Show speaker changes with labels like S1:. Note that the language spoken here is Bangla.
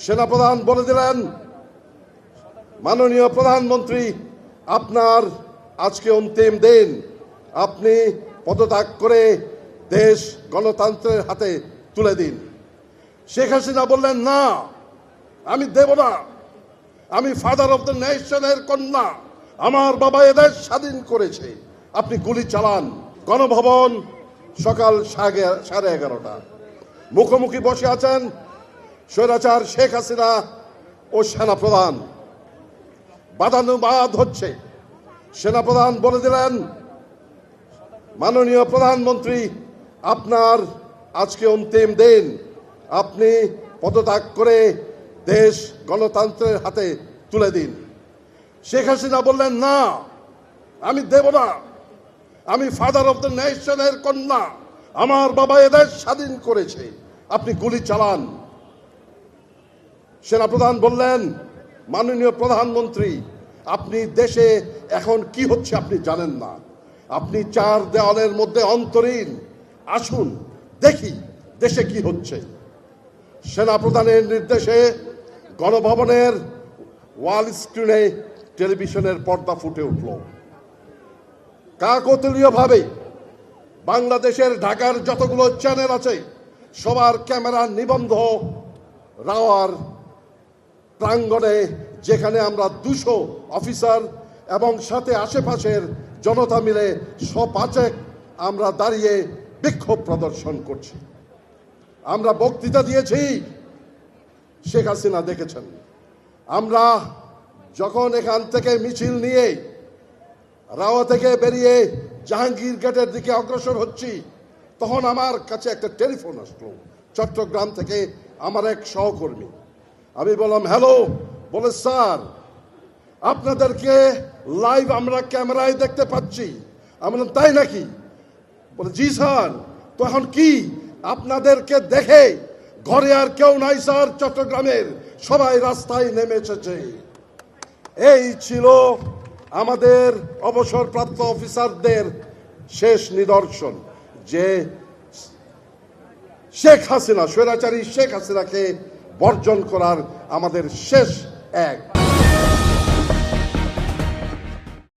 S1: সেনাপ্রধান বলে দিলেন, মাননীয় প্রধানমন্ত্রী, আপনার আজকে অন্তিম দিন, আপনি পদত্যাগ করে দেশ গণতন্ত্রের হাতে তুলে দিন। শেখ হাসিনা বললেন, না, আমি দেব না, আমি ফাদার অফ দ্য নেশনের কন্যা, আমার বাবা এদেশ স্বাধীন করেছে, আপনি গুলি চালান। গণভবন সকাল 11:30, মুখোমুখি বসে আছেন স্বৈরাচার শেখ হাসিনা ও সেনাপ্রধান। বাদানুবাদ হচ্ছে। সেনাপ্রধান বলে দিলেন, মাননীয় প্রধানমন্ত্রী, আপনার আজকে অন্তিম দিন, আপনি পদত্যাগ করে দেশ গণতন্ত্রের হাতে তুলে দিন। শেখ হাসিনা বললেন, না, আমি দেব না, আমি ফাদার অফ দ্য নেশনের কন্যা, আমার বাবা এদেশ স্বাধীন করেছে, আপনি গুলি চালান। সেনাপ্রধান বললেন, মাননীয় প্রধানমন্ত্রী, আপনি দেশে এখন কি হচ্ছে আপনি জানেন না, আপনি চার দেওয়ালের মধ্যে অন্তরীণ, আসুন দেখি দেশে কি হচ্ছে। সেনাপ্রধানের নির্দেশে গণভবনের ওয়াল স্ক্রিনে টেলিভিশনের পর্দা ফুটে উঠল। কাকতালীয়ভাবে বাংলাদেশের ঢাকার যতগুলো চ্যানেল আছে সবার ক্যামেরা নিবন্ধ রাওয়ার প্রাঙ্গণে, যেখানে আমরা 200 অফিসার এবং সাথে আশেপাশের জনতা মিলে 105 আমরা দাঁড়িয়ে বিক্ষোভ প্রদর্শন করছি। আমরা বক্তৃতা দিয়েছি, শেখ হাসিনা দেখেছেন। আমরা যখন এখান থেকে মিছিল নিয়ে রাওয়া থেকে বেরিয়ে জাহাঙ্গীর গেটের দিকে অগ্রসর হচ্ছি, তখন আমার কাছে একটা টেলিফোন আসলো চট্টগ্রাম থেকে, আমার এক সহকর্মী। আমি বললাম, হ্যালো। বলে, স্যার, আপনাদেরকে লাইভ আমরা ক্যামেরায় দেখতে পাচ্ছি। আমি বললাম, তাই নাকি? বলে, জি স্যার। তো এখন কি আপনাদেরকে দেখে ঘরে আর কেউ নাই স্যার, চট্টগ্রামের সবাই রাস্তায় নেমে এসেছে। এই ছিল আমাদের অবসরপ্রাপ্ত অফিসারদের শেষ নিদর্শন, যে শেখ হাসিনা, স্বৈরাচারী শেখ হাসিনাকে বর্জন করার আমাদের শেষ এক